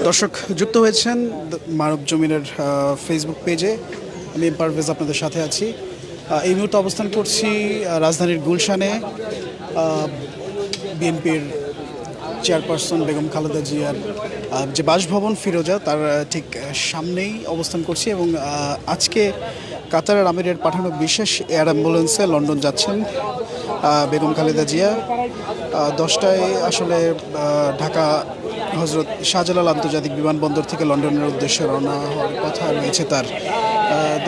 দর্শক যুক্ত হয়েছেন মানব জমিনের ফেসবুক পেজে। আমি পারভেজ আপনাদের সাথে আছি। এই মুহূর্তে অবস্থান করছি রাজধানীর গুলশানে। বিএনপির চেয়ারপারসন বেগম খালেদা জিয়ার যে বাসভবন ফিরোজা তার ঠিক সামনেই অবস্থান করছি এবং আজকে কাতারের আমিরের পাঠানো বিশেষ এয়ার অ্যাম্বুলেন্সে লন্ডন যাচ্ছেন বেগম খালেদা জিয়া। 10টায় আসলে ঢাকা হজরত শাহজালাল আন্তর্জাতিক বিমানবন্দর থেকে লন্ডনের উদ্দেশ্যে রওনা হওয়ার কথা রয়েছে তার।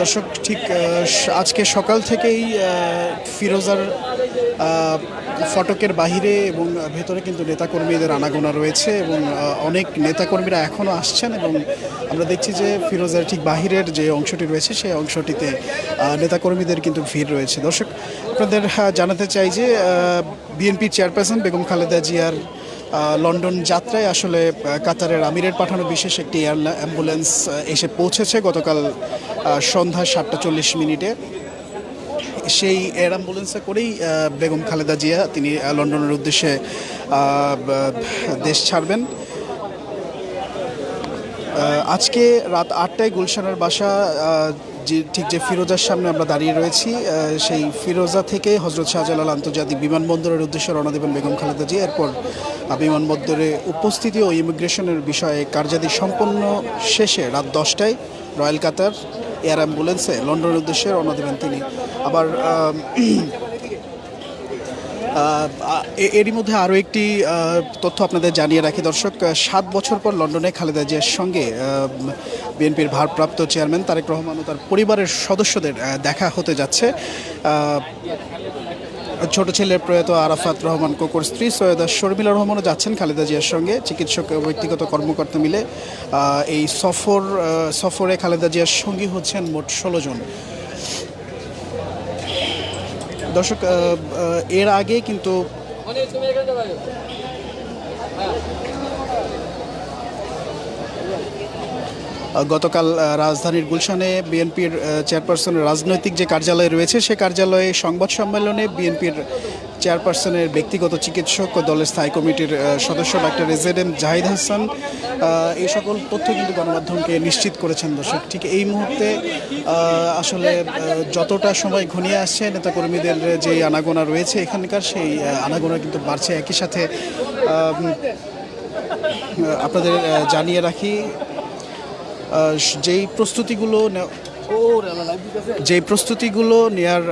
দর্শক ঠিক আজকে সকাল থেকেই ফিরোজার ফটকের বাহিরে এবং ভেতরে কিন্তু নেতাকর্মীদের আনাগোনা রয়েছে এবং অনেক নেতাকর্মীরা এখনও আসছেন এবং আমরা দেখছি যে ফিরোজার ঠিক বাহিরের যে অংশটি রয়েছে সেই অংশটিতে নেতাকর্মীদের কিন্তু ভিড় রয়েছে। দর্শক আপনাদের জানাতে চাই যে বিএনপি চেয়ারপারসন বেগম খালেদা জিয়ার লন্ডন যাত্রায় আসলে কাতারের আমিরের পাঠানো বিশেষ একটি এয়ার অ্যাম্বুলেন্স এসে পৌঁছেছে গতকাল সন্ধ্যা 7:40 সেই এয়ার অ্যাম্বুলেন্সে করেই বেগম খালেদা জিয়া তিনি লন্ডনের উদ্দেশ্যে দেশ ছাড়বেন। আজকে রাত 8টায় গুলশানের বাসা ঠিক যে ফিরোজার সামনে আমরা দাঁড়িয়ে রয়েছি সেই ফিরোজা থেকে হজরত শাহজালাল আন্তর্জাতিক বিমানবন্দরের উদ্দেশ্যে রওনা দেবেন বেগম খালেদা জিয়া। এরপর বিমানবন্দরে উপস্থিতি ও ইমিগ্রেশনের বিষয়ে কার্যাদি সম্পন্ন শেষে রাত 10টায় রয়্যাল কাতার এয়ার অ্যাম্বুলেন্সে লন্ডনের উদ্দেশ্যে রওনা দেবেন তিনি। আবার এরই মধ্যে আরও একটি তথ্য আপনাদের জানিয়ে রাখি দর্শক। 7 বছর পর লন্ডনে খালেদা জিয়ার সঙ্গে বিএনপির ভারপ্রাপ্ত চেয়ারম্যান তারেক রহমান ও তার পরিবারের সদস্যদের দেখা হতে যাচ্ছে। ছোট ছেলের প্রয়াত আরাফাত রহমান কোকর স্ত্রী সৈয়দা শর্মিলা রহমানও যাচ্ছেন খালেদা জিয়ার সঙ্গে। চিকিৎসক ব্যক্তিগত কর্মকর্তা মিলে এই সফরে খালেদা জিয়ার সঙ্গী হচ্ছেন মোট 16 জন। দর্শক এর আগে কিন্তু গতকাল রাজধানীর গুলশানে বিএনপির চেয়ারপারসনের রাজনৈতিক যে কার্যালয় রয়েছে সে কার্যালয়ে সংবাদ সম্মেলনে বিএনপির চেয়ারপারসনের ব্যক্তিগত চিকিৎসক ও দলের স্থায়ী কমিটির সদস্য doctor A Z M Zahid Hasan এই সকল তথ্য কিন্তু গণমাধ্যমকে নিশ্চিত করেছেন। দর্শক ঠিক এই মুহূর্তে আসলে যতটা সময় ঘনিয়ে আসছে নেতাকর্মীদের যে আনাগোনা রয়েছে এখানকার সেই আনাগোনা কিন্তু বাড়ছে। একই সাথে আপনাদের জানিয়ে রাখি যেই প্রস্তুতিগুলো নেয়ার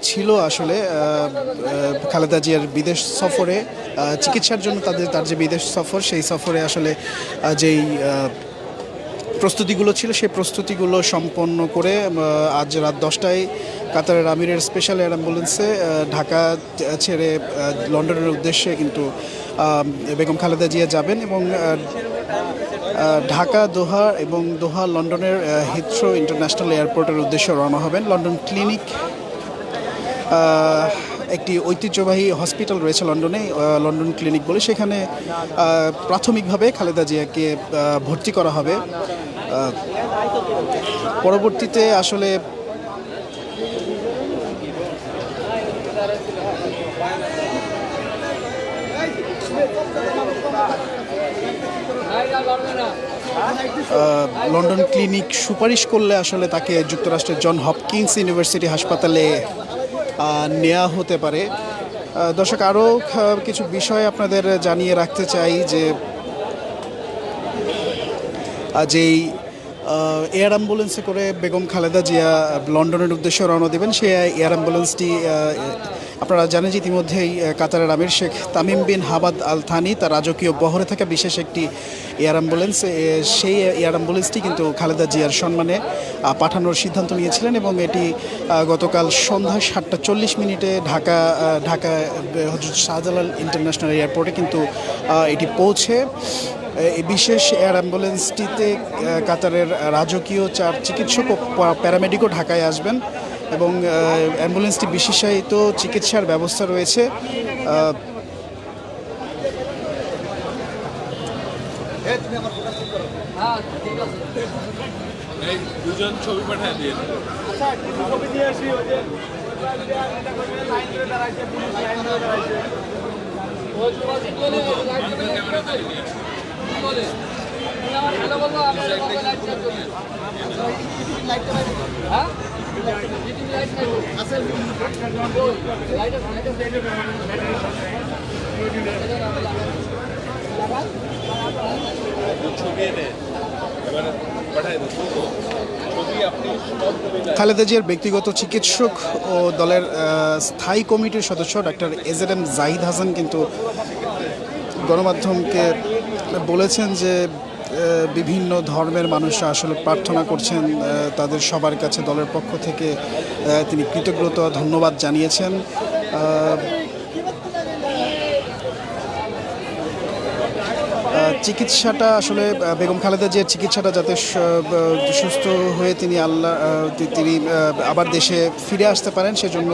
ছিল আসলে খালেদা জিয়ার বিদেশ সফরে চিকিৎসার জন্য তার যে বিদেশ সফর সেই সফরে আসলে যেই প্রস্তুতিগুলো ছিল সেই প্রস্তুতিগুলো সম্পন্ন করে আজ রাত 10টায় কাতারের আমিরের স্পেশাল এয়ার অ্যাম্বুলেন্সে ঢাকা ছেড়ে লন্ডনের উদ্দেশ্যে কিন্তু বেগম খালেদা জিয়া যাবেন এবং ঢাকা দোহা এবং দোহা লন্ডনের হিথ্রো ইন্টারন্যাশনাল এয়ারপোর্টের উদ্দেশ্যে রওনা হবেন। লন্ডন ক্লিনিক একটি ঐতিহ্যবাহী হসপিটাল রয়েছে লন্ডনে, লন্ডন ক্লিনিক বলে, সেখানে প্রাথমিকভাবে খালেদা জিয়াকে ভর্তি করা হবে। পরবর্তীতে আসলে লন্ডন ক্লিনিক সুপারিশ করলে আসলে তাকে যুক্তরাষ্ট্রের জন হপকিন্স ইউনিভার্সিটি হাসপাতালে নেওয়া হতে পারে। দর্শক আরও কিছু বিষয় আপনাদের জানিয়ে রাখতে চাই যে যেই এয়ার অ্যাম্বুলেন্সে করে বেগম খালেদা জিয়া লন্ডনের উদ্দেশ্যে রওনা দেবেন সেই এয়ার অ্যাম্বুলেন্সটি আপনারা জানেন যে ইতিমধ্যেই কাতারের আমির Sheikh Tamim bin Hamad Al Thani তার রাজকীয় বহরে থাকা বিশেষ একটি এয়ার অ্যাম্বুলেন্স সেই এয়ার অ্যাম্বুলেন্সটি কিন্তু খালেদা জিয়ার সম্মানে পাঠানোর সিদ্ধান্ত নিয়েছিলেন এবং এটি গতকাল সন্ধ্যা 7:40 ঢাকা হজরত শাহজালাল ইন্টারন্যাশনাল এয়ারপোর্টে কিন্তু এটি পৌঁছে এই বিশেষ এয়ার অ্যাম্বুলেন্সটিতে কাতারের রাজকীয় 4 চিকিৎসক ও প্যারামেডিকও ঢাকায় আসবেন এবং অ্যাম্বুলেন্সটি বিশেষায়িত চিকিৎসার ব্যবস্থা রয়েছে। খালেদা জিয়ার ব্যক্তিগত চিকিৎসক ও দলের স্থায়ী কমিটির সদস্য ডাক্তার এজেডএম জাহিদ হাসান কিন্তু গণমাধ্যমকে বলেছেন যে বিভিন্ন ধর্মের মানুষরা আসলে প্রার্থনা করছেন, তাদের সবার কাছে দলের পক্ষ থেকে তিনি কৃতজ্ঞতা ধন্যবাদ জানিয়েছেন। চিকিৎসাটা আসলে বেগম খালেদা জিয়ার চিকিৎসাটা যাতে সুস্থ হয়ে তিনি তিনি আবার দেশে ফিরে আসতে পারেন সেজন্য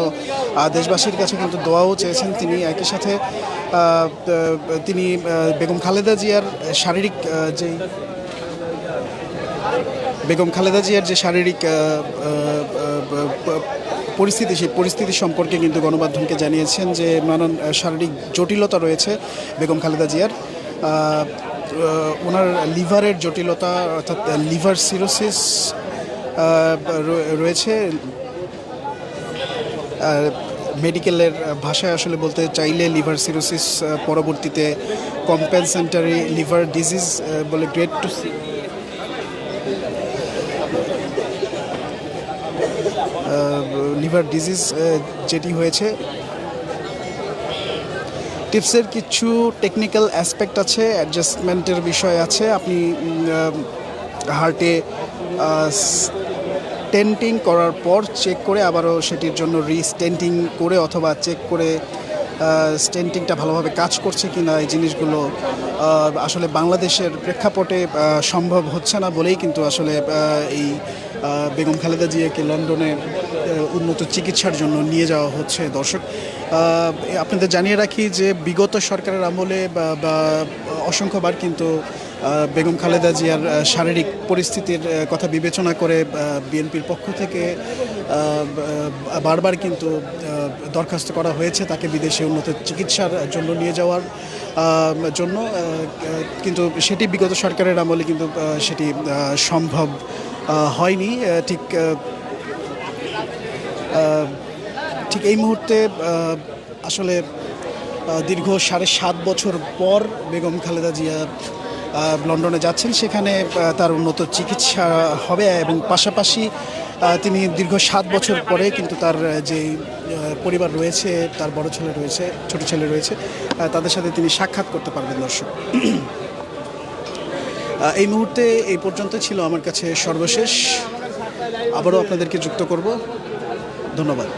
দেশবাসীর কাছে কিন্তু দোয়াও চেয়েছেন তিনি। একই সাথে তিনি বেগম খালেদা জিয়ার শারীরিক যে শারীরিক পরিস্থিতি, সেই পরিস্থিতি সম্পর্কে কিন্তু গণমাধ্যমকে জানিয়েছেন যে নানান শারীরিক জটিলতা রয়েছে বেগম খালেদা জিয়ার। ওনার লিভারের জটিলতা অর্থাৎ লিভার সিরোসিস রয়েছে। মেডিকেলের ভাষায় আসলে বলতে চাইলে লিভার সিরোসিস পরবর্তীতে কম্পেনসেন্টারি লিভার ডিজিজ বলে গ্রেড 2 লিভার ডিজিজ যেটি হয়েছে। টিপসের কিছু টেকনিক্যাল অ্যাসপেক্ট আছে, অ্যাডজাস্টমেন্টের বিষয় আছে। আপনি হার্টে স্টেন্টিং করার পর চেক করে আবারও সেটির জন্য রিস্টেন্টিং করে অথবা চেক করে স্টেন্টিংটা ভালোভাবে কাজ করছে কি না, এই জিনিসগুলো আসলে বাংলাদেশের প্রেক্ষাপটে সম্ভব হচ্ছে না বলেই কিন্তু আসলে এই বেগম খালেদা জিয়াকে লন্ডনে উন্নত চিকিৎসার জন্য নিয়ে যাওয়া হচ্ছে। দর্শক, আপনাদের জানিয়ে রাখি যে বিগত সরকারের আমলে বা অসংখ্যবার কিন্তু বেগম খালেদা জিয়ার শারীরিক পরিস্থিতির কথা বিবেচনা করে বিএনপির পক্ষ থেকে বারবার কিন্তু দরখাস্ত করা হয়েছে তাকে বিদেশে উন্নত চিকিৎসার জন্য নিয়ে যাওয়ার জন্য, কিন্তু সেটি বিগত সরকারের আমলে কিন্তু সেটি সম্ভব হয়নি। ঠিক এই মুহূর্তে আসলে দীর্ঘ 7.5 বছর পর বেগম খালেদা জিয়া লন্ডনে যাচ্ছেন, সেখানে তার উন্নত চিকিৎসা হবে এবং পাশাপাশি তিনি দীর্ঘ 7 বছর পরে কিন্তু তার যে পরিবার রয়েছে, তার বড় ছেলে রয়েছে, ছোট ছেলে রয়েছে, তাদের সাথে তিনি সাক্ষাৎ করতে পারবেন। দর্শক, এই মুহূর্তে এই পর্যন্ত ছিল আমার কাছে সর্বশেষ। আবারও আপনাদেরকে যুক্ত করব। ধন্যবাদ।